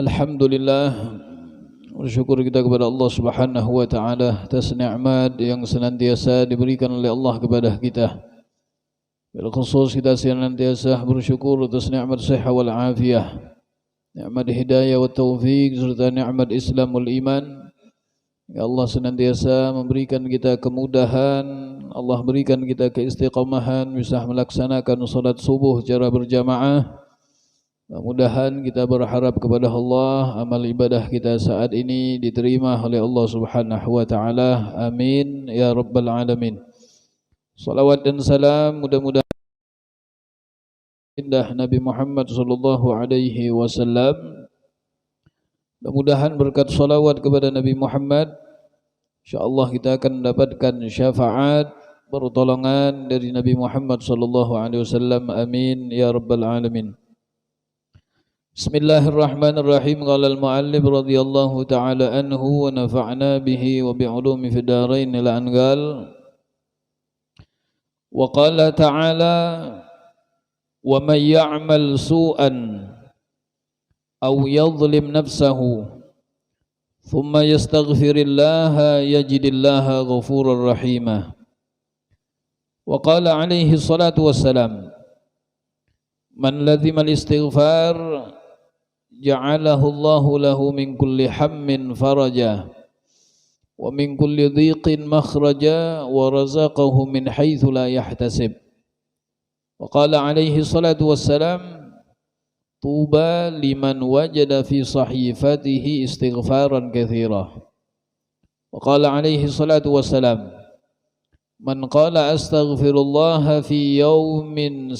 Alhamdulillah, bersyukur kita kepada Allah Subhanahu wa taala atas nikmat yang senantiasa diberikan oleh Allah kepada kita. Bil khusus kita senantiasa bersyukur atas nikmat sehat wal afiyah, nikmat hidayah wa taufik serta nikmat Islam wal iman. Ya Allah senantiasa memberikan kita kemudahan, Allah berikan kita keistiqamahan bisa melaksanakan salat subuh secara berjamaah. Mudah-mudahan kita berharap kepada Allah amal ibadah kita saat ini diterima oleh Allah Subhanahu wa taala. Amin ya rabbal alamin. Salawat dan salam mudah-mudahan indah Nabi Muhammad sallallahu alaihi wasallam. Mudah-mudahan berkat salawat kepada Nabi Muhammad insyaallah kita akan mendapatkan syafaat pertolongan dari Nabi Muhammad sallallahu alaihi wasallam. Amin ya rabbal alamin. Bismillahirrahmanirrahim. Qala al-muallif radhiyallahu ta'ala anhu wa nafa'na bihi wa bi'ulumi fid dharain ila anqal. Wa qala ta'ala wa may ya'mal su'an aw yadhlim nafsahu thumma yastaghfirillaha yajidillaha ghafurar rahima. Wa qala alaihi salatu wassalam man lazimal istighfar ja'alahu Allahu lahu min kulli hammin faraja wa min kulli dhiqin makhraja wa razaqahu min haitsu la yahtasib. Wa qala alaihi salatu wassalam tuba liman wajada fi sahifatihi istighfaran katsira. Wa qala alaihi salatu wassalam man qala astaghfirullah fi yawmin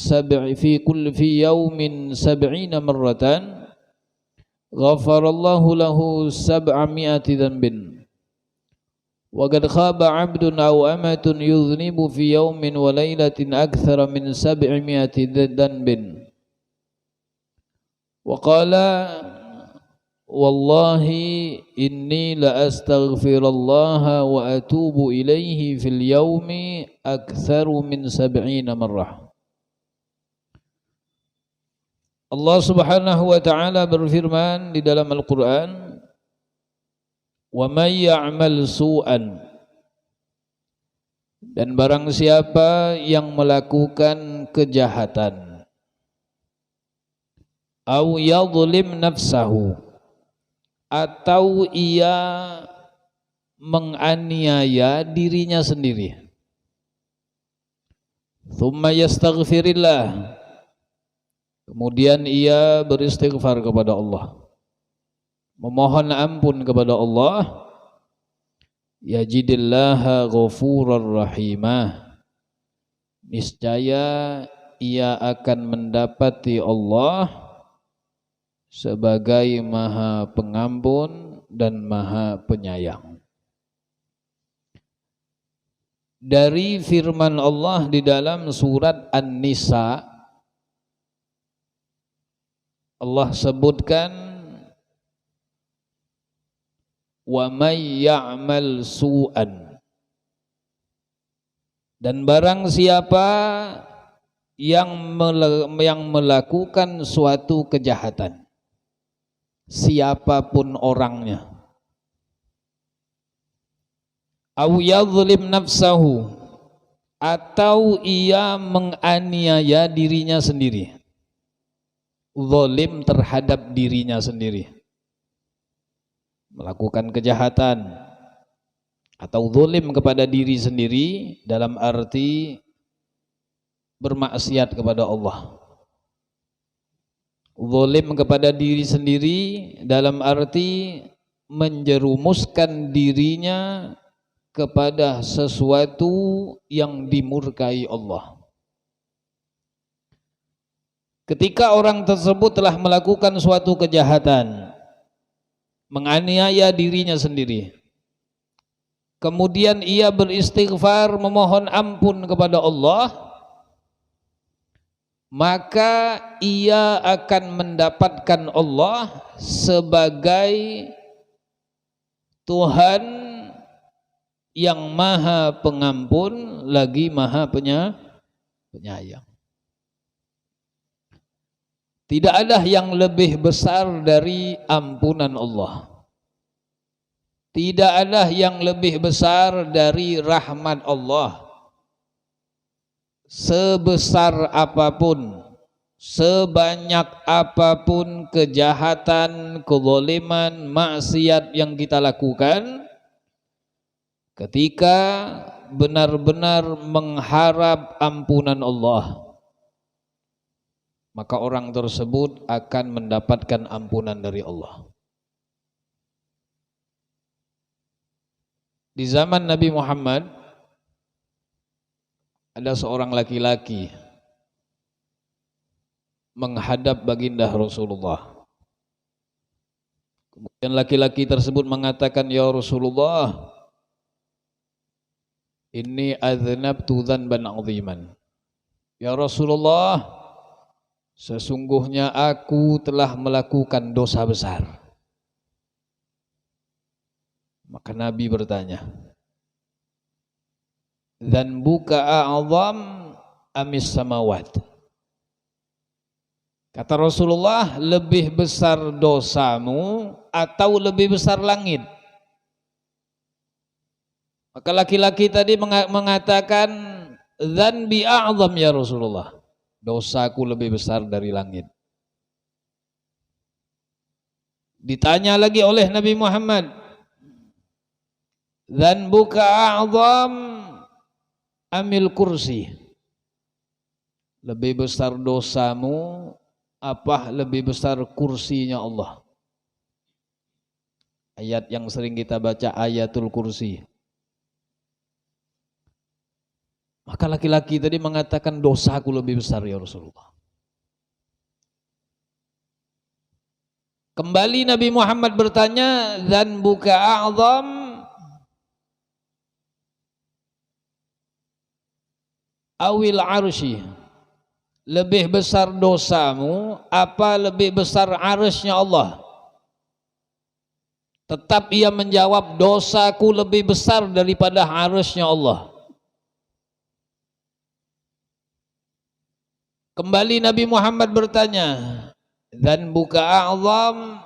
fi yawmin 70 marratan ghafarallahu lahu 700 dhanbin wa qad khaba 'abdun aw amatun yudhnibu fi yawmin wa laylatin akthara min 700 dhanbin wa qala wallahi inni la astaghfirullaha wa atubu ilaihi fil yawmi aktsaru min 70 marrah. Allah Subhanahu wa taala berfirman di dalam Al-Qur'an, "Wa may ya'mal su'an" dan barang siapa yang melakukan kejahatan, au yadhlim nafsahu atau ia menganiaya dirinya sendiri, thumma yastaghfirillah kemudian ia beristighfar kepada Allah, memohon ampun kepada Allah, yajidillaha ghafurar rahimah, niscaya ia akan mendapati Allah sebagai Maha Pengampun dan Maha Penyayang. Dari firman Allah di dalam surat An-Nisa, Allah sebutkan wa may ya'mal su'an, dan barang siapa yang melakukan suatu kejahatan, siapapun orangnya, au yadhlim nafsahu atau ia menganiaya dirinya sendiri, zalim terhadap dirinya sendiri, melakukan kejahatan atau zalim kepada diri sendiri dalam arti bermaksiat kepada Allah. Zalim kepada diri sendiri dalam arti menjerumuskan dirinya kepada sesuatu yang dimurkai Allah. Ketika orang tersebut telah melakukan suatu kejahatan, menganiaya dirinya sendiri, kemudian ia beristighfar, memohon ampun kepada Allah, maka ia akan mendapatkan Allah sebagai Tuhan yang Maha Pengampun lagi Maha Penyayang. Tidak ada yang lebih besar dari ampunan Allah. Tidak ada yang lebih besar dari rahmat Allah. Sebesar apapun, sebanyak apapun kejahatan, kezaliman, maksiat yang kita lakukan, ketika benar-benar mengharap ampunan Allah, maka orang tersebut akan mendapatkan ampunan dari Allah. Di zaman Nabi Muhammad ada seorang laki-laki menghadap baginda Rasulullah. Kemudian laki-laki tersebut mengatakan, "Ya Rasulullah, inni adznabtu dzanban 'aziman." Ya Rasulullah, sesungguhnya aku telah melakukan dosa besar. Maka Nabi bertanya, "Dzanbuka a'zam amis samawat?" Kata Rasulullah, lebih besar dosamu atau lebih besar langit? Maka laki-laki tadi mengatakan, "Dzanbi a'zam ya Rasulullah." Dosaku lebih besar dari langit. Ditanya lagi oleh Nabi Muhammad, "Dzanbuka a'zam amil kursi?" Lebih besar dosamu apa lebih besar kursinya Allah? Ayat yang sering kita baca, ayatul kursi. Maka laki-laki tadi mengatakan, dosaku lebih besar ya Rasulullah. Kembali Nabi Muhammad bertanya, "Dzanbuka a'zam awil arsy?" Lebih besar dosamu apa lebih besar arsy-Nya Allah? Tetap ia menjawab, dosaku lebih besar daripada arsy-Nya Allah. Kembali Nabi Muhammad bertanya, "Dzanbuka a'zam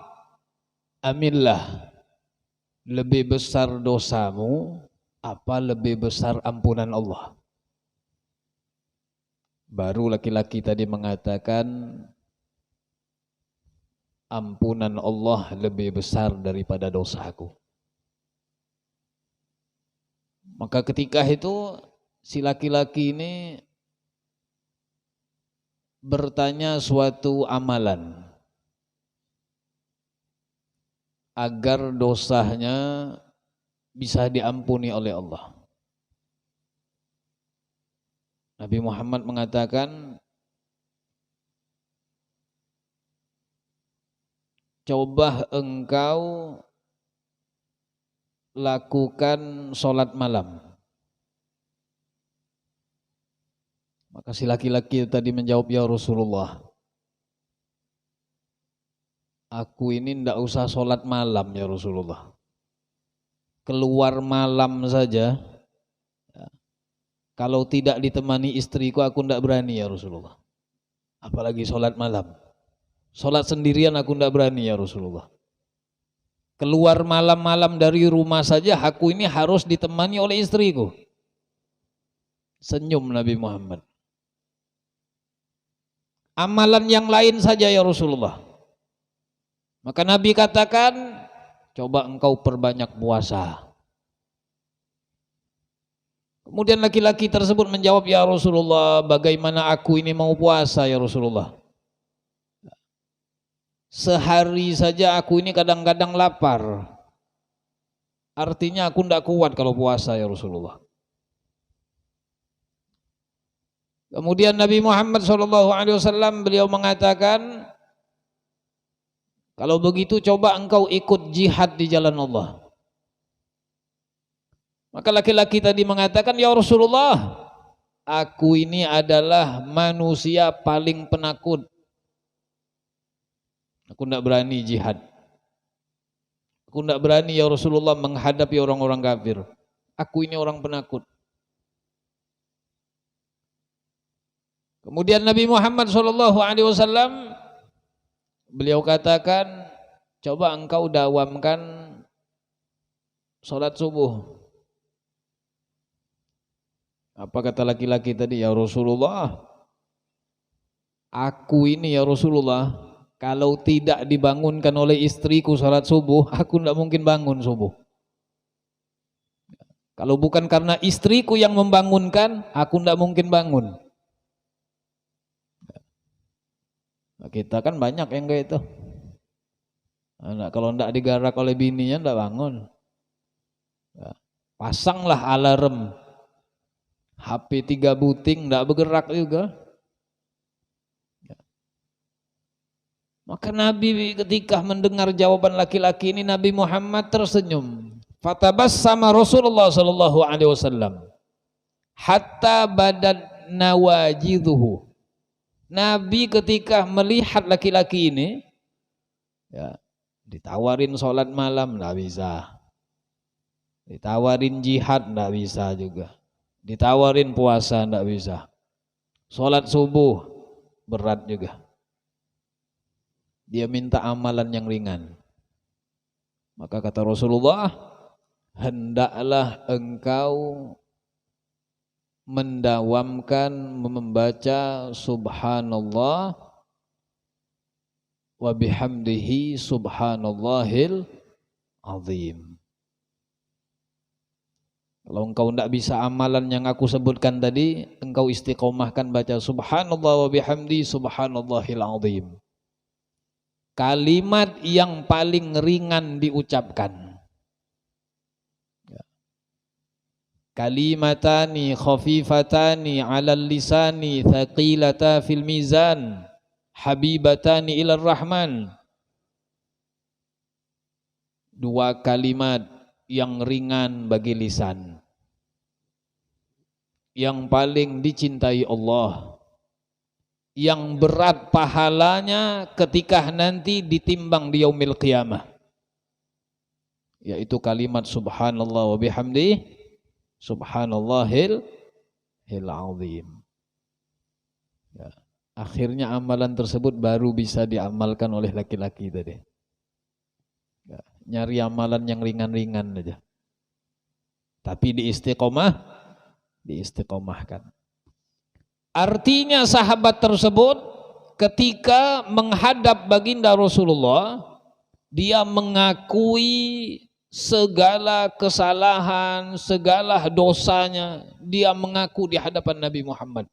amillah?" Lebih besar dosamu apa lebih besar ampunan Allah? Baru laki-laki tadi mengatakan, ampunan Allah lebih besar daripada dosaku. Maka ketika itu si laki-laki ini bertanya suatu amalan agar dosanya bisa diampuni oleh Allah. Nabi Muhammad mengatakan, "Coba engkau lakukan sholat malam." Maka si laki-laki tadi menjawab, "Ya Rasulullah, aku ini tidak usah sholat malam ya Rasulullah. Keluar malam saja, kalau tidak ditemani istriku aku tidak berani ya Rasulullah. Apalagi sholat malam. Sholat sendirian aku tidak berani ya Rasulullah. Keluar malam-malam dari rumah saja aku ini harus ditemani oleh istriku." Senyum Nabi Muhammad. "Amalan yang lain saja ya Rasulullah." Maka Nabi katakan, "Coba engkau perbanyak puasa." Kemudian laki-laki tersebut menjawab, "Ya Rasulullah, bagaimana aku ini mau puasa ya Rasulullah? Sehari saja aku ini kadang-kadang lapar. Artinya aku tidak kuat kalau puasa ya Rasulullah." Kemudian Nabi Muhammad SAW beliau mengatakan, "Kalau begitu coba engkau ikut jihad di jalan Allah." Maka laki-laki tadi mengatakan, "Ya Rasulullah, aku ini adalah manusia paling penakut. Aku tidak berani jihad. Aku tidak berani ya Rasulullah menghadapi orang-orang kafir. Aku ini orang penakut." Kemudian Nabi Muhammad SAW Beliau katakan, coba engkau dawamkan sholat subuh. Apa kata laki-laki tadi? Ya Rasulullah, aku ini ya Rasulullah, kalau tidak dibangunkan oleh istriku sholat subuh, aku tidak mungkin bangun subuh. Kalau bukan karena istriku yang membangunkan, aku tidak mungkin bangun. Nah, kita kan banyak yang kayak itu. Nah, kalau tidak digarak oleh bininya tidak bangun. Nah, pasanglah alarm. HP 3 buting tidak bergerak juga. Maka Nabi ketika mendengar jawaban laki-laki ini, Nabi Muhammad tersenyum. Fatabassama Rasulullah sallallahu alaihi wasallam hatta badat nawajidhuhu. Nabi ketika melihat laki-laki ini, ya, ditawarin sholat malam enggak bisa, ditawarin jihad enggak bisa juga, ditawarin puasa enggak bisa, sholat subuh berat juga. Dia minta amalan yang ringan. Maka kata Rasulullah, hendaklah engkau mendawamkan membaca subhanallah wa bihamdihi subhanallahil azim. Kalau engkau tidak bisa amalan yang aku sebutkan tadi, engkau istiqomahkan baca subhanallah wa bihamdi subhanallahil azim. Kalimat yang paling ringan diucapkan. Kalimatani khafifatani 'alal lisani thaqilata fil mizan habibatani ilar rahman. Dua kalimat yang ringan bagi lisan, yang paling dicintai Allah, yang berat pahalanya ketika nanti ditimbang di yaumil qiyamah, yaitu kalimat subhanallah wa bihamdi subhanallahil azim. Ya, akhirnya amalan tersebut baru bisa diamalkan oleh laki-laki tadi. Ya, nyari amalan yang ringan-ringan aja, tapi diistiqomahkan. Artinya sahabat tersebut ketika menghadap baginda Rasulullah, dia mengakui segala kesalahan, segala dosanya, dia mengaku di hadapan Nabi Muhammad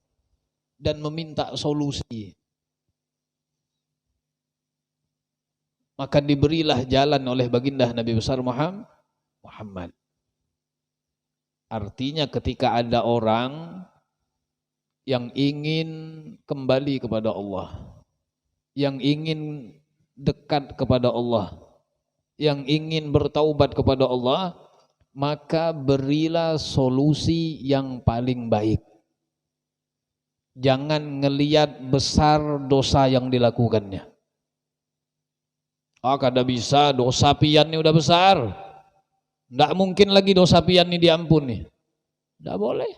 dan meminta solusi. Maka diberilah jalan oleh baginda Nabi besar Muhammad. Artinya ketika ada orang yang ingin kembali kepada Allah, yang ingin dekat kepada Allah, yang ingin bertaubat kepada Allah, maka berilah solusi yang paling baik. Jangan ngelihat besar dosa yang dilakukannya. Kada bisa, dosa pian ini udah besar, tidak mungkin lagi dosa pian ini diampuni. Tidak boleh.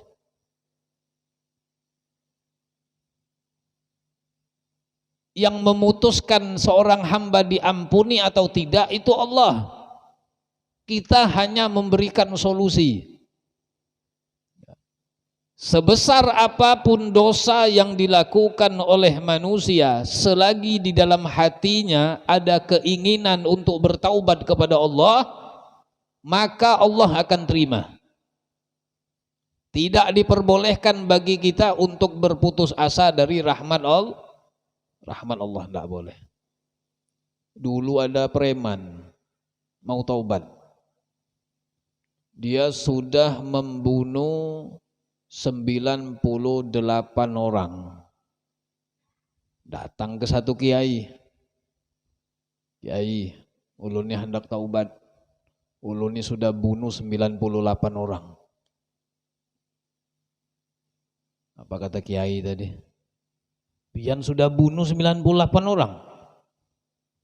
Yang memutuskan seorang hamba diampuni atau tidak itu Allah. Kita hanya memberikan solusi. Sebesar apapun dosa yang dilakukan oleh manusia, selagi di dalam hatinya ada keinginan untuk bertaubat kepada Allah, maka Allah akan terima. Tidak diperbolehkan bagi kita untuk berputus asa dari rahmat Allah. Rahmat Allah tidak boleh. Dulu ada preman mau taubat, dia sudah membunuh 98 orang. Datang ke satu kiai, ulun ini hendak taubat, ulun ini sudah bunuh 98 orang. Apa kata kiai tadi? Pian sudah bunuh 98 orang.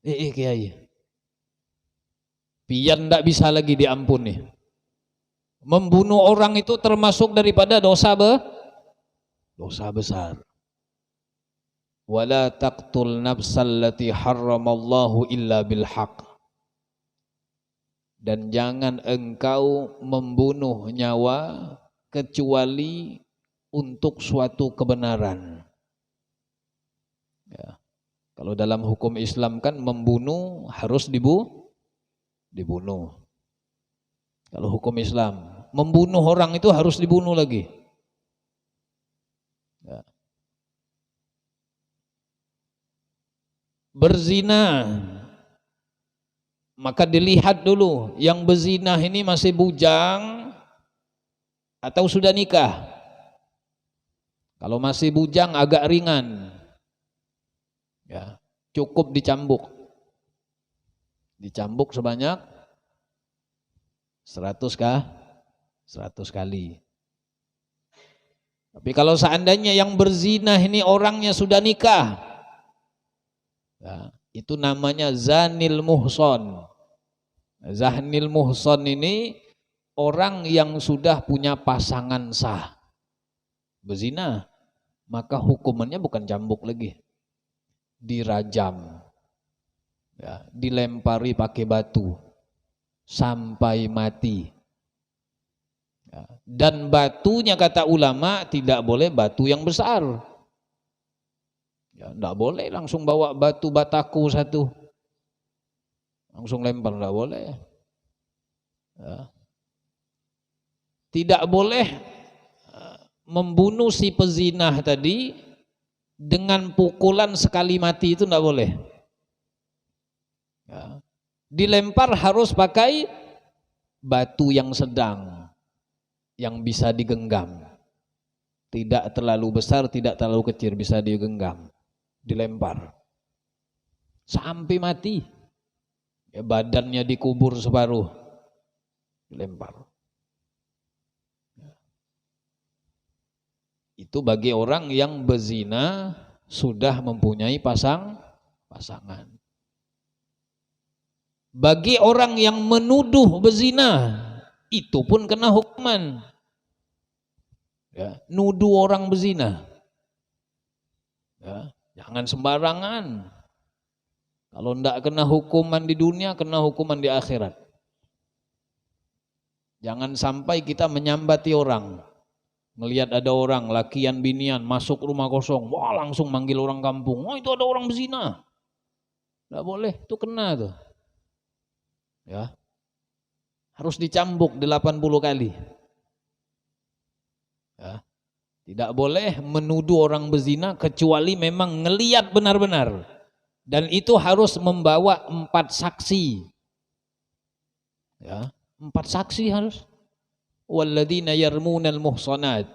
Kiai, pian tidak bisa lagi diampuni. Membunuh orang itu termasuk daripada dosa besar. wala taqtul nafsal lati harramallahu illa bil haqq. Dan jangan engkau membunuh nyawa kecuali untuk suatu kebenaran. Ya. Kalau dalam hukum Islam kan membunuh harus dibunuh. Kalau hukum Islam, membunuh orang itu harus dibunuh lagi. Ya. Berzina, maka dilihat dulu yang berzina ini masih bujang atau sudah nikah. Kalau masih bujang agak ringan, ya, cukup dicambuk sebanyak 100 kali. Tapi kalau seandainya yang berzina ini orangnya sudah nikah, ya, itu namanya zanil muhson. Zanil muhson ini orang yang sudah punya pasangan sah, berzina, maka hukumannya bukan cambuk lagi, dirajam, ya, dilempari pakai batu sampai mati. Ya, dan batunya kata ulama tidak boleh batu yang besar. Ya, tidak boleh langsung bawa batu bataku satu, langsung lempar, tidak boleh. Ya. Tidak boleh membunuh si pezinah tadi dengan pukulan sekali mati, itu tidak boleh. Ya. Dilempar harus pakai batu yang sedang, yang bisa digenggam. Tidak terlalu besar, tidak terlalu kecil, bisa digenggam. Dilempar sampai mati. Ya, badannya dikubur separuh, dilempar. Itu bagi orang yang berzina sudah mempunyai pasangan. Bagi orang yang menuduh berzina, itu pun kena hukuman. Ya, nuduh orang berzina, ya, jangan sembarangan. Kalau tidak kena hukuman di dunia, kena hukuman di akhirat. Jangan sampai kita menyambati orang, melihat ada orang lakian binian masuk rumah kosong, wah langsung manggil orang kampung, oh itu ada orang berzina. Tidak boleh, itu kena tuh. Ya, harus dicambuk 80 kali. Ya. Tidak boleh menuduh orang berzina kecuali memang ngelihat benar-benar, dan itu harus membawa 4 saksi. Ya, 4 saksi harus. Walladzina yarmunal muhsanat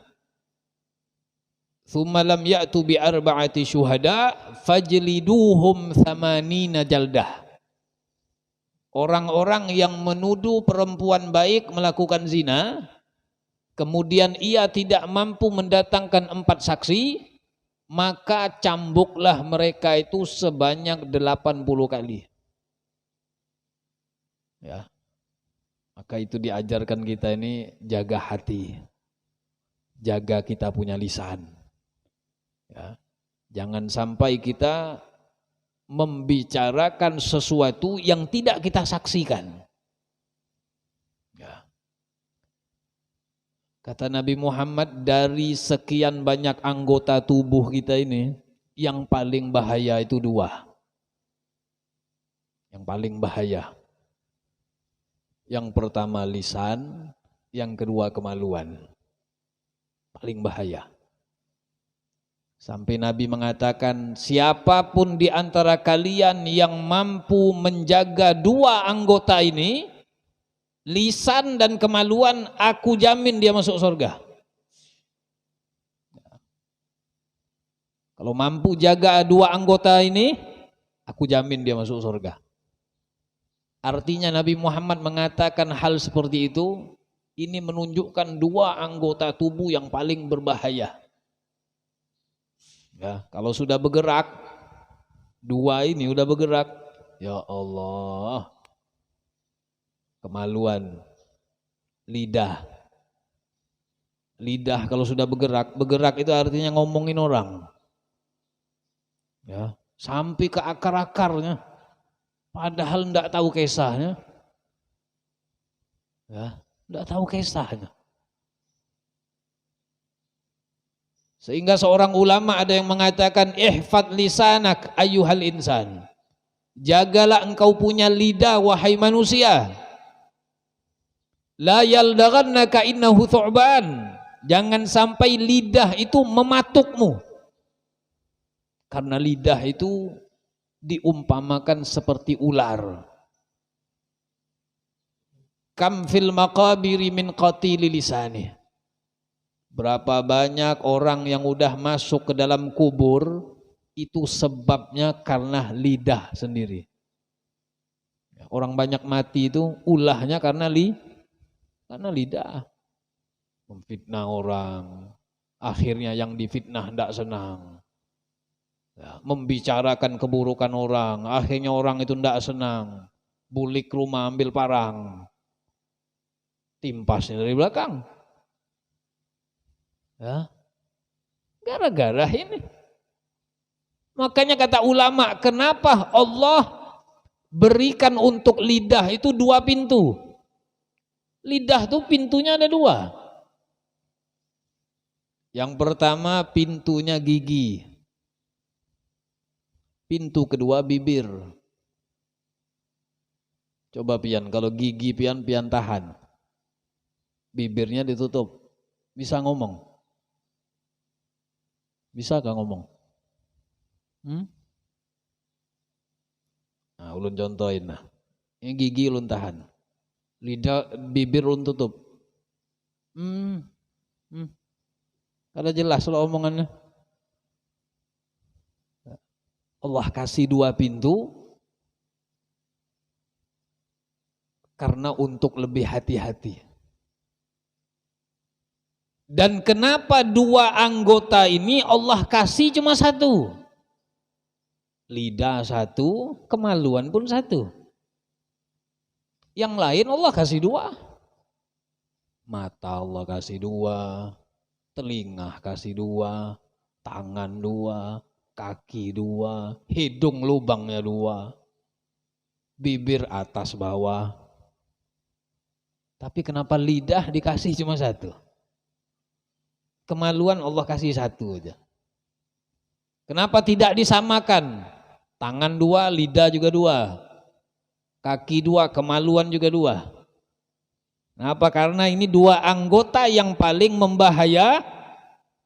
thumma lam ya'tu bi arba'ati syuhada fajliduhum 80 jaldah. Orang-orang yang menuduh perempuan baik melakukan zina, kemudian ia tidak mampu mendatangkan 4 saksi, maka cambuklah mereka itu sebanyak 80 kali. Ya. Maka itu diajarkan kita ini jaga hati, jaga kita punya lisan. Ya. Jangan sampai kita membicarakan sesuatu yang tidak kita saksikan. Ya. Kata Nabi Muhammad, dari sekian banyak anggota tubuh kita ini, yang paling bahaya itu 2. Yang paling bahaya. Yang pertama lisan, yang kedua kemaluan. Paling bahaya. Sampai Nabi mengatakan, siapapun di antara kalian yang mampu menjaga 2 anggota ini, lisan dan kemaluan, aku jamin dia masuk surga. Kalau mampu jaga 2 anggota ini, aku jamin dia masuk surga. Artinya Nabi Muhammad mengatakan hal seperti itu, ini menunjukkan 2 anggota tubuh yang paling berbahaya. Ya, kalau sudah bergerak, 2 ini udah bergerak, ya Allah, kemaluan, lidah. Lidah kalau sudah bergerak itu artinya ngomongin orang. Ya, sampai ke akar-akarnya. Padahal tidak tahu kisahnya. Ya, tidak tahu kisahnya. Sehingga seorang ulama ada yang mengatakan ihfad lisanak ayyuhal insan. Jagalah engkau punya lidah wahai manusia. La yaldaghannaka innahu thu'ban. Jangan sampai lidah itu mematukmu. Karena lidah itu diumpamakan seperti ular. Kam fil maqabiri min qatili lisani. Berapa banyak orang yang udah masuk ke dalam kubur, itu sebabnya karena lidah sendiri. Orang banyak mati itu ulahnya karena lidah. Memfitnah orang, akhirnya yang difitnah tidak senang. Ya, membicarakan keburukan orang, akhirnya orang itu tidak senang. Bulik rumah ambil parang, timpasnya dari belakang. Ya, gara-gara ini. Makanya kata ulama, kenapa Allah berikan untuk lidah itu 2 pintu? Lidah itu pintunya ada 2. Yang pertama pintunya gigi. Pintu kedua bibir. Coba pian, kalau gigi pian tahan. Bibirnya ditutup. Bisa ngomong? Bisa gak ngomong? Nah, ulun contohin nah. Ini gigi ulun tahan. Lidah, bibir ulun tutup. Kada jelas lo omongannya. Allah kasih 2 pintu karena untuk lebih hati-hati. Dan kenapa 2 anggota ini Allah kasih cuma 1? Lidah 1, kemaluan pun 1. Yang lain Allah kasih 2. Mata Allah kasih 2, telinga kasih 2, tangan 2, kaki 2, hidung lubangnya 2, bibir atas bawah. Tapi kenapa lidah dikasih cuma 1? Kemaluan Allah kasih 1 aja. Kenapa tidak disamakan? Tangan 2, lidah juga 2. Kaki 2, kemaluan juga 2. Kenapa? Karena ini 2 anggota yang paling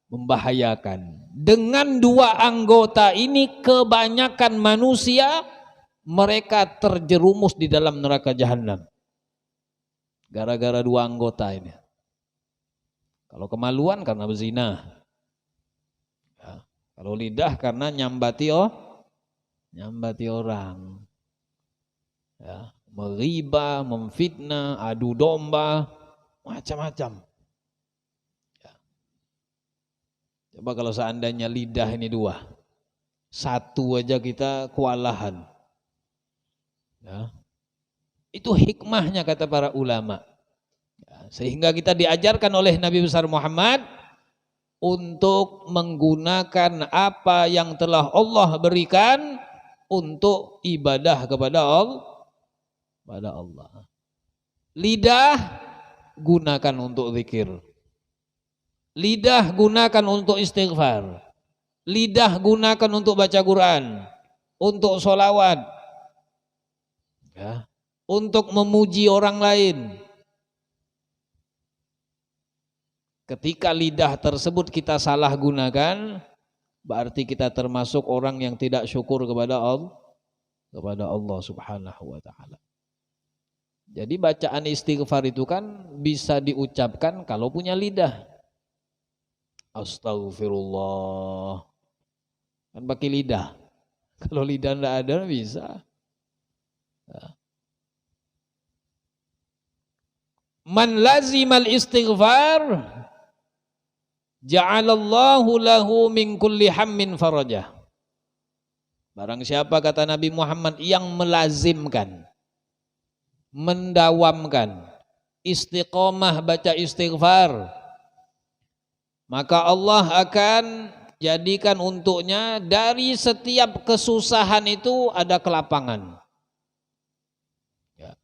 membahayakan. Dengan 2 anggota ini kebanyakan manusia mereka terjerumus di dalam neraka jahanam. Gara-gara 2 anggota ini. Kalau kemaluan karena berzina, ya. Kalau lidah karena nyambati orang, ya. Meriba, memfitnah, adu domba, macam-macam. Ya. Coba kalau seandainya lidah ini 2, 1 aja kita kewalahan, ya. Itu hikmahnya kata para ulama. Sehingga kita diajarkan oleh Nabi besar Muhammad untuk menggunakan apa yang telah Allah berikan untuk ibadah kepada Allah. Lidah gunakan untuk zikir. Lidah gunakan untuk istighfar. Lidah gunakan untuk baca Quran, untuk sholawat, ya, untuk memuji orang lain. Ketika lidah tersebut kita salah gunakan, berarti kita termasuk orang yang tidak syukur kepada Allah Subhanahu wa taala. Jadi bacaan istighfar itu kan bisa diucapkan kalau punya lidah. Astaghfirullah. Kan pakai lidah. Kalau lidah enggak ada bisa. Man lazimal istighfar ja'alallahu lahu min kulli hammin farajah. Barang siapa kata Nabi Muhammad yang melazimkan, mendawamkan, istiqomah baca istighfar, maka Allah akan jadikan untuknya dari setiap kesusahan itu ada kelapangan. Ya.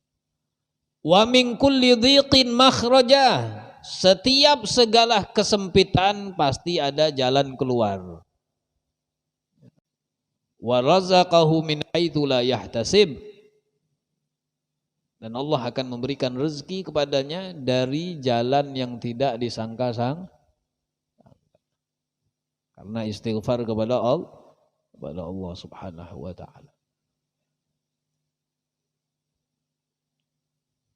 Wa min kulli dhiqin makhraja, setiap segala kesempitan pasti ada jalan keluar. Wa razaqahu min haitsu la yahtasib, dan Allah akan memberikan rezeki kepadanya dari jalan yang tidak disangka-sangka. Karena istighfar kepada Allah Subhanahu wa taala.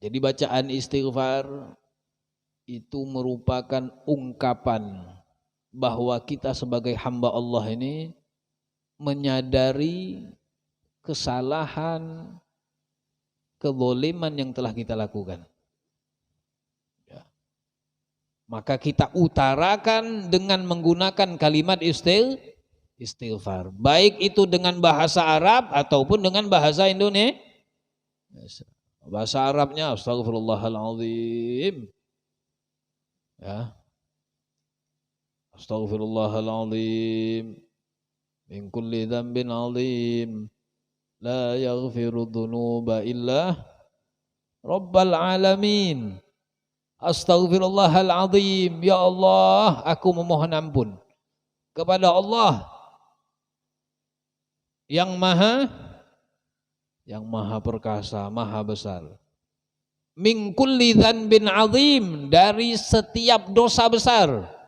Jadi bacaan istighfar itu merupakan ungkapan bahwa kita sebagai hamba Allah ini menyadari kesalahan, kezaliman yang telah kita lakukan. Ya. Maka kita utarakan dengan menggunakan kalimat istighfar. Baik itu dengan bahasa Arab ataupun dengan bahasa Indonesia. Bahasa Arabnya Astaghfirullahaladzim. Ya. Astaghfirullahaladzim. Min kulli dzambin 'adzim. La yaghfiru dzunuba illa Rabbal alamin. Astaghfirullahaladzim. Ya Allah, aku memohon ampun kepada Allah yang maha perkasa, maha besar. Min kulli dzambin 'adzim, dari setiap dosa besar.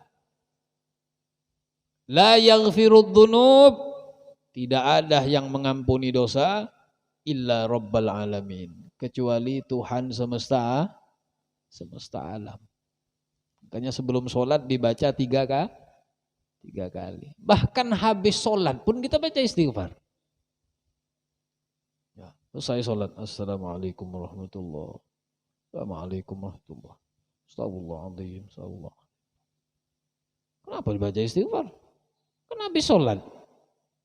La yaghfiru dzunub, tidak ada yang mengampuni dosa illa Rabbal alamin, kecuali Tuhan semesta alam. Makanya sebelum sholat dibaca tiga kali. Bahkan habis sholat pun kita baca istighfar. Ya, selesai sholat, Assalamualaikum warahmatullahi wabarakatuh. Waalaikumsalam warahmatullahi wabarakatuh. Astagfirullahaladzim. Kenapa dibaca istighfar? Kan habis sholat,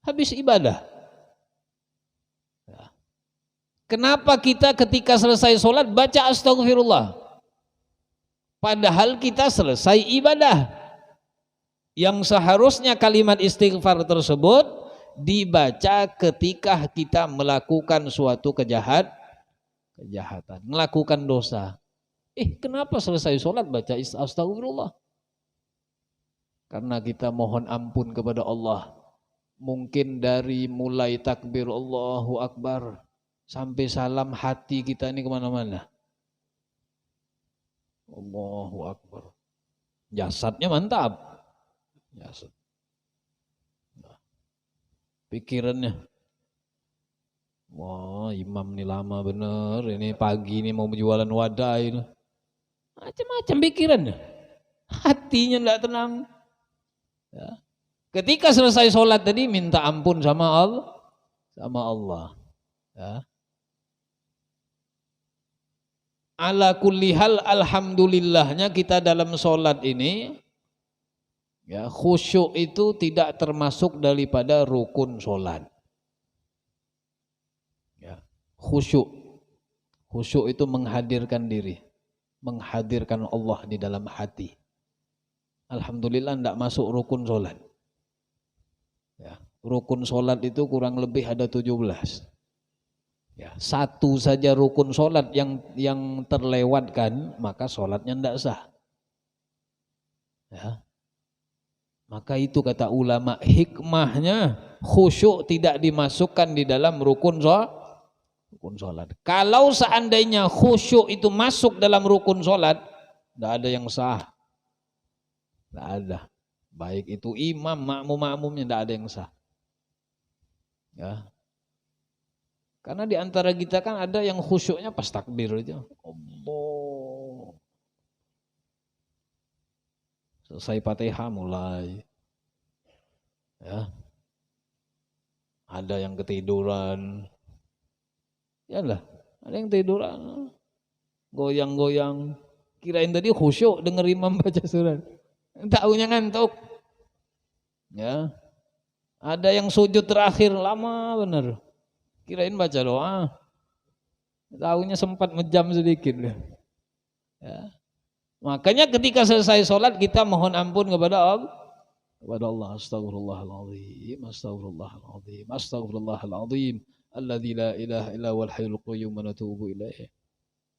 habis ibadah. Ya. Kenapa kita ketika selesai sholat baca astagfirullah? Padahal kita selesai ibadah. Yang seharusnya kalimat istighfar tersebut dibaca ketika kita melakukan suatu kejahatan, melakukan dosa. Kenapa selesai sholat baca astagfirullah? Karena kita mohon ampun kepada Allah. Mungkin dari mulai takbir Allahu Akbar sampai salam, hati kita ini kemana-mana. Allahu Akbar. Jasadnya mantap. Jasad. Nah, pikirannya. Wah, imam ini lama bener. Ini pagi ini mau jualan wadah ini. Macam-macam pikirannya. Hatinya tidak tenang. Ya. Ketika selesai sholat tadi minta ampun sama Allah. Ya. Ala kulli hal, alhamdulillahnya kita dalam sholat ini, ya, khusyuk itu tidak termasuk daripada rukun sholat. Ya. Khusyuk itu menghadirkan diri, menghadirkan Allah di dalam hati. Alhamdulillah tidak masuk rukun sholat. Ya, rukun sholat itu kurang lebih ada 17. Ya, satu saja rukun sholat yang terlewatkan, maka sholatnya tidak sah. Ya. Maka itu kata ulama, hikmahnya khusyuk tidak dimasukkan di dalam rukun sholat. Kalau seandainya khusyuk itu masuk dalam rukun sholat, tidak ada yang sah. Tidak ada. Baik itu imam, makmum-makmumnya tidak ada yang sah. Ya. Karena di antara kita kan ada yang khusyuknya pas takbir aja. Allah. Selesai Fatihah mulai. Ya. Ada yang ketiduran. Yalah, ada yang tiduran. Goyang-goyang. Kirain tadi khusyuk dengar imam baca surat. Taunya ngantuk. Ya. Ada yang sujud terakhir lama benar. Kirain baca doa. Taunya sempat menjam sedikit. Ya. Makanya ketika selesai sholat kita mohon ampun kepada Allah. kepada Allah. Astaghfirullahaladzim, astaghfirullahaladzim, astaghfirullahaladzim, alladzi la ilaha illa wal hayyul qayyum wa natubu ilaih.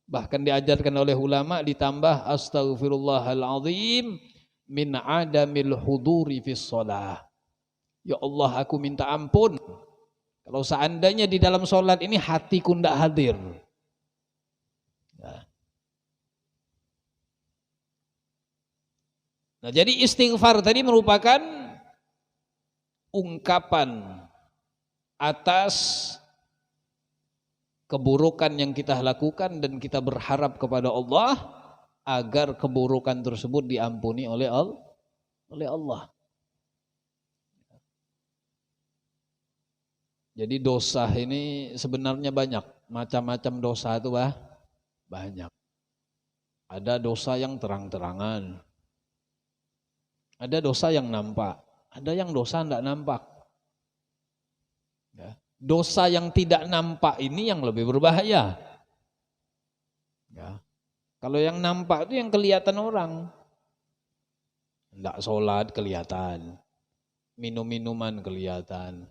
Bahkan diajarkan oleh ulama ditambah astaghfirullahaladzim min adamil huduri fis shalah. Ya Allah, aku minta ampun kalau seandainya di dalam sholat ini hatiku tidak hadir. Nah, jadi istighfar tadi merupakan ungkapan atas keburukan yang kita lakukan dan kita berharap kepada Allah agar keburukan tersebut diampuni oleh Allah. Jadi dosa ini sebenarnya banyak, macam-macam dosa itu banyak. Ada dosa yang terang-terangan, ada dosa yang nampak, ada yang dosa tidak nampak. Ya. Dosa yang tidak nampak ini yang lebih berbahaya. Ya. Kalau yang nampak itu yang kelihatan orang, tidak sholat kelihatan, minum-minuman kelihatan.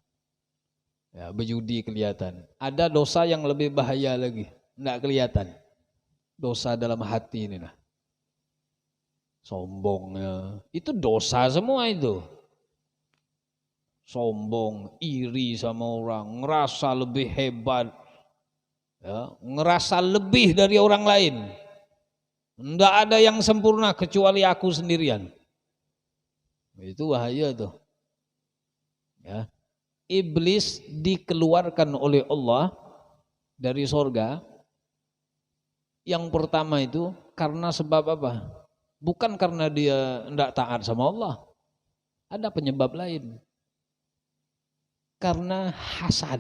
Ya, berjudi kelihatan. Ada dosa yang lebih bahaya lagi, tidak kelihatan. Dosa dalam hati ini. Sombongnya, itu dosa semua itu. Sombong, iri sama orang, ngerasa lebih hebat, ya, ngerasa lebih dari orang lain. Tidak ada yang sempurna kecuali aku sendirian. Itu bahaya tuh. Ya. Iblis dikeluarkan oleh Allah dari sorga. Yang pertama itu karena sebab apa? Bukan karena dia tidak taat sama Allah. Ada penyebab lain. Karena hasad.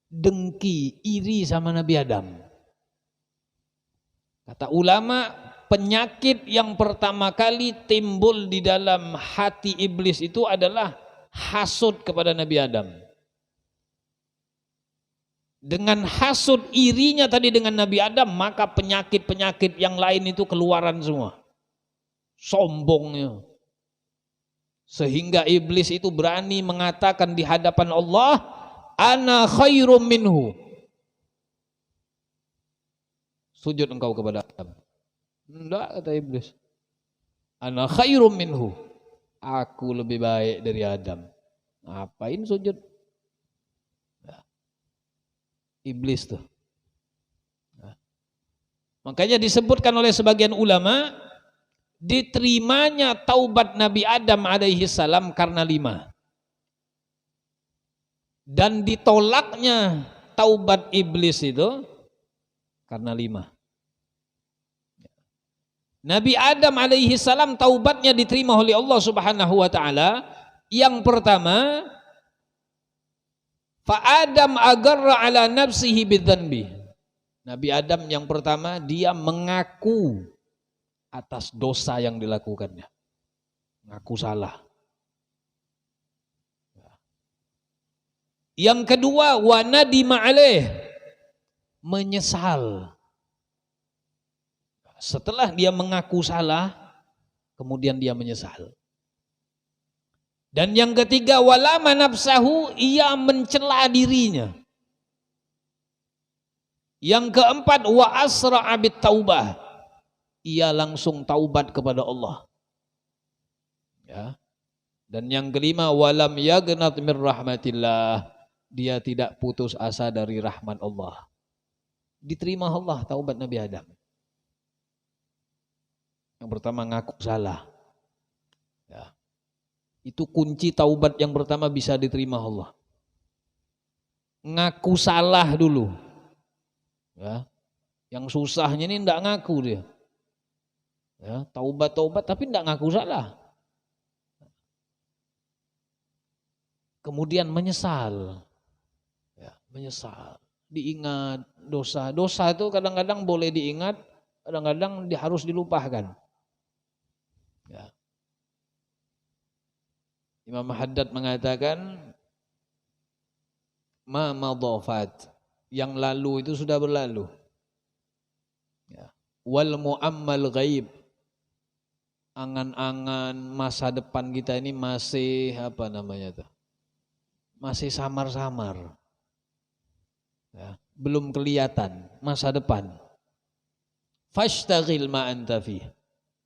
Dengki, iri sama Nabi Adam. Kata ulama, penyakit yang pertama kali timbul di dalam hati iblis itu adalah hasud kepada Nabi Adam. Dengan hasud irinya tadi dengan Nabi Adam, maka penyakit-penyakit yang lain itu keluaran semua. Sombongnya. Sehingga iblis itu berani mengatakan di hadapan Allah, ana khairum minhu. Sujud engkau kepada Adam. Enggak, kata iblis. Ana khairum minhu. Aku lebih baik dari Adam. Ngapain sujud? Nah, iblis tuh. Nah, makanya disebutkan oleh sebagian ulama, diterimanya taubat Nabi Adam alaihi salam karena 5. Dan ditolaknya taubat iblis itu karena 5. Nabi Adam alaihi salam taubatnya diterima oleh Allah Subhanahu wa taala. Yang pertama, fa Adam agarra ala nafsihi bidzanbi. Nabi Adam yang pertama dia mengaku atas dosa yang dilakukannya. Mengaku salah. Yang kedua, wa nadima alaih. Menyesal. Setelah dia mengaku salah, kemudian dia menyesal. Dan yang ketiga, walama nafsahu, ia mencela dirinya. Yang keempat, wa asra'a bit taubah, ia langsung taubat kepada Allah. Ya. Dan yang kelima, walam yagnat mir rahmatillah, dia tidak putus asa dari rahmat Allah. Diterima Allah taubat Nabi Adam. Yang pertama ngaku salah. Ya. Itu kunci taubat yang pertama bisa diterima Allah. Ngaku salah dulu. Ya. Yang susahnya ini enggak ngaku dia. Ya, taubat tapi enggak ngaku salah. Kemudian menyesal. Ya, menyesal. Diingat dosa. Dosa itu kadang-kadang boleh diingat, kadang-kadang harus dilupakan. Ya. Imam Haddad mengatakan ma madhafat, yang lalu itu sudah berlalu. Ya. Wal muammal ghaib, angan-angan masa depan kita ini masih apa namanya tuh? Masih samar-samar. Ya, belum kelihatan masa depan. Fashtaghil ma anta fi.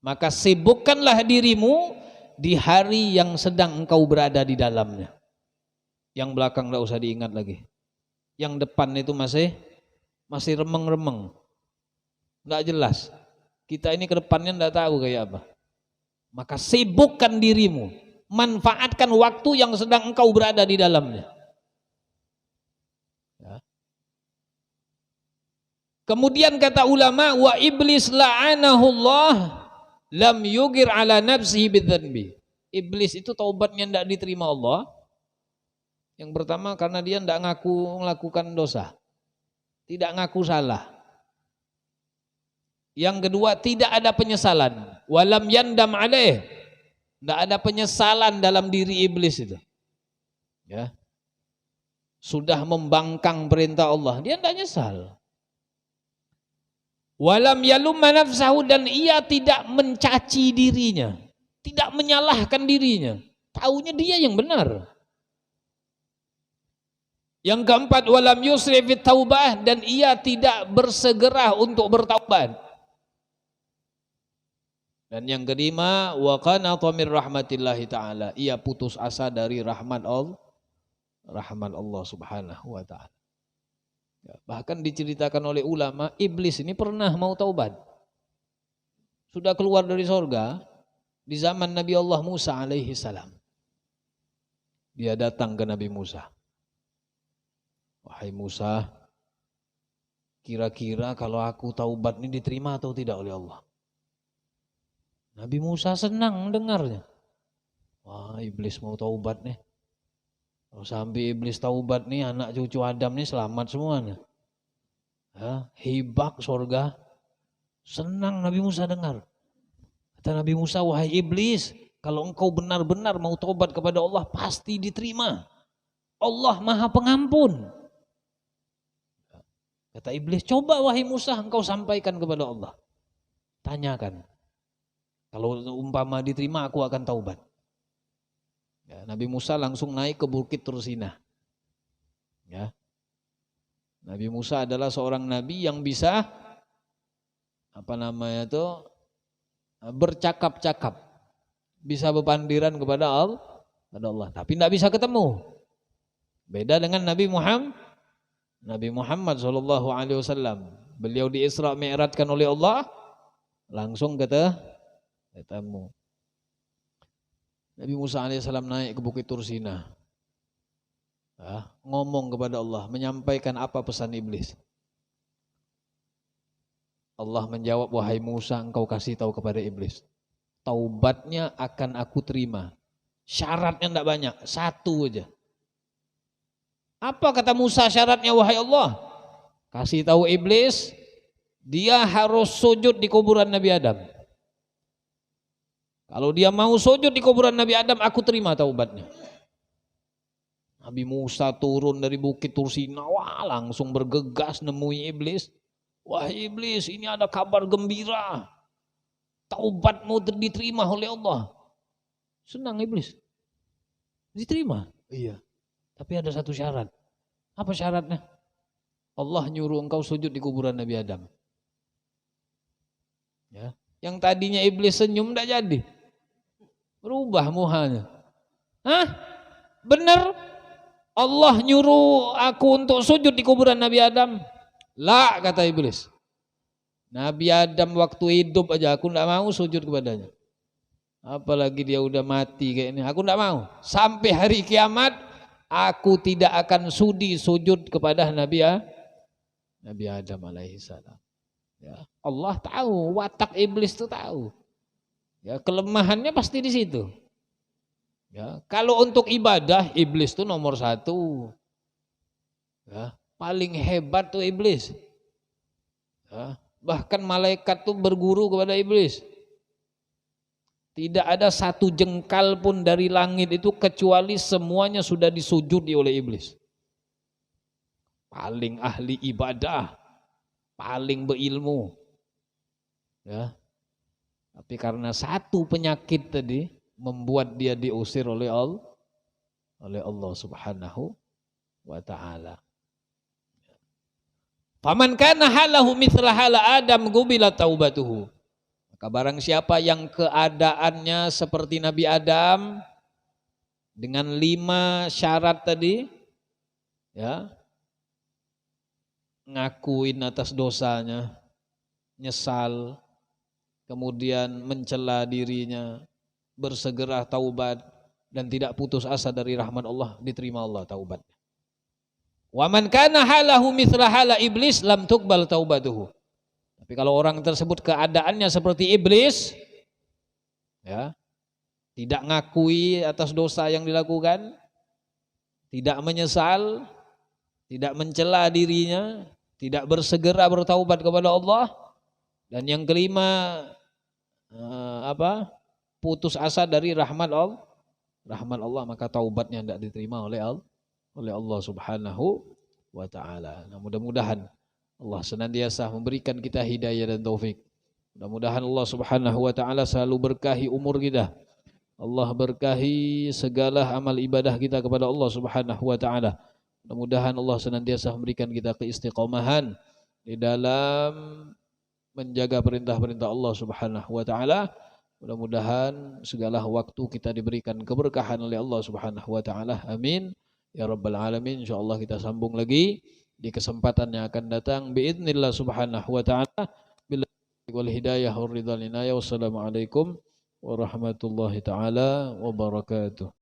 Maka sibukkanlah dirimu di hari yang sedang engkau berada di dalamnya. Yang belakang enggak usah diingat lagi. Yang depan itu masih remeng-remeng. Enggak jelas. Kita ini ke depannya enggak tahu kayak apa. Maka sibukkan dirimu, manfaatkan waktu yang sedang engkau berada di dalamnya. Ya. Kemudian kata ulama, wa iblis la'anahullah lam yugir ala nafsihi bidzanbi. Iblis itu taubatnya tidak diterima Allah. Yang pertama karena dia tidak ngaku melakukan dosa, tidak ngaku salah. Yang kedua tidak ada penyesalan, walam yandam alaih, tidak ada penyesalan dalam diri iblis itu. Ya, sudah membangkang perintah Allah, dia tidak nyesal. Walam yalumma nafsahu, dan ia tidak mencaci dirinya, tidak menyalahkan dirinya, taunya dia yang benar. Yang keempat, walam yusri fit taubah, dan ia tidak bersegera untuk bertaubat. Dan yang kelima, wa qanata min rahmatillahi taala, ia putus asa dari rahmat Allah Subhanahu wa taala. Ya, bahkan diceritakan oleh ulama, iblis ini pernah mau taubat. Sudah keluar dari surga di zaman Nabi Allah Musa alaihi salam. Dia datang ke Nabi Musa. Wahai Musa, kira-kira kalau aku taubat ini diterima atau tidak oleh Allah? Nabi Musa senang dengarnya. Wah, iblis mau taubat nih. Kalau sampai iblis taubat nih, anak cucu Adam nih selamat semuanya. Ya, hibak surga. Senang Nabi Musa dengar. Kata Nabi Musa, wahai iblis, kalau engkau benar-benar mau taubat kepada Allah, pasti diterima. Allah Maha Pengampun. Kata iblis, coba wahai Musa engkau sampaikan kepada Allah. Tanyakan. Kalau umpama diterima aku akan taubat. Ya, Nabi Musa langsung naik ke Bukit Tursina. Ya. Nabi Musa adalah seorang nabi yang bisa bercakap-cakap, bisa berpandiran kepada Allah, tapi tidak bisa ketemu. Beda dengan Nabi Muhammad SAW. Beliau di Isra Mi'rajkan oleh Allah, langsung ketemu. Nabi Musa alaihissalam naik ke Bukit Tursina, ngomong kepada Allah, menyampaikan apa pesan iblis. Allah menjawab, wahai Musa, engkau kasih tahu kepada iblis, taubatnya akan aku terima. Syaratnya tidak banyak, satu aja. Apa kata Musa syaratnya wahai Allah? Kasih tahu iblis, dia harus sujud di kuburan Nabi Adam. Kalau dia mau sujud di kuburan Nabi Adam, aku terima taubatnya. Nabi Musa turun dari Bukit Tursina, langsung bergegas nemui iblis. Wahai iblis, ini ada kabar gembira. Taubatmu diterima oleh Allah. Senang iblis. Diterima? Iya. Tapi ada satu syarat. Apa syaratnya? Allah nyuruh engkau sujud di kuburan Nabi Adam. Ya. Yang tadinya iblis senyum tidak jadi. Berubah muhanya. Benar? Allah nyuruh aku untuk sujud di kuburan Nabi Adam? La, kata iblis. Nabi Adam waktu hidup aja aku tidak mau sujud kepadanya. Apalagi dia udah mati kayak ini. Aku tidak mau. Sampai hari kiamat aku tidak akan sudi sujud kepada Nabi Adam alaihi salam. Ya, Allah tahu, watak iblis itu tahu. Ya, kelemahannya pasti di situ. Ya, kalau untuk ibadah iblis itu nomor satu. Ya, paling hebat tuh iblis. Ya, bahkan malaikat tuh berguru kepada iblis. Tidak ada satu jengkal pun dari langit itu kecuali semuanya sudah disujudi oleh iblis. Paling ahli ibadah, paling berilmu. Ya. Tapi karena satu penyakit tadi membuat dia diusir oleh Allah Subhanahu wa taala. Faman kana halahu mithla hala Adam qubila taubatuhu. Maka barang siapa yang keadaannya seperti Nabi Adam dengan 5 syarat tadi, ya, ngakuin atas dosanya, nyesal, kemudian mencela dirinya, bersegera taubat dan tidak putus asa dari rahmat Allah, diterima Allah taubatnya. Wa man kana halahu mithla hala iblis lam tuqbal taubatuhu. Tapi kalau orang tersebut keadaannya seperti iblis, ya, tidak ngakui atas dosa yang dilakukan, tidak menyesal, tidak mencela dirinya, tidak bersegera bertaubat kepada Allah, dan yang kelima putus asa dari rahmat Allah, maka taubatnya tidak diterima oleh Allah Subhanahu wa taala. Nah, mudah-mudahan Allah senantiasa memberikan kita hidayah dan taufik. Mudah-mudahan Allah Subhanahu wa taala selalu berkahi umur kita. Allah berkahi segala amal ibadah kita kepada Allah Subhanahu wa taala. Mudah-mudahan Allah senantiasa memberikan kita keistiqomahan di dalam menjaga perintah-perintah Allah Subhanahu wa taala. Mudah-mudahan segala waktu kita diberikan keberkahan oleh Allah Subhanahu wa taala. Amin. Ya Rabbal Alamin. InsyaAllah kita sambung lagi di kesempatan yang akan datang. Biidznillah subhanahu wa ta'ala. Billahi wal hidayah wal ridha linaya. Wassalamualaikum warahmatullahi ta'ala wabarakatuh.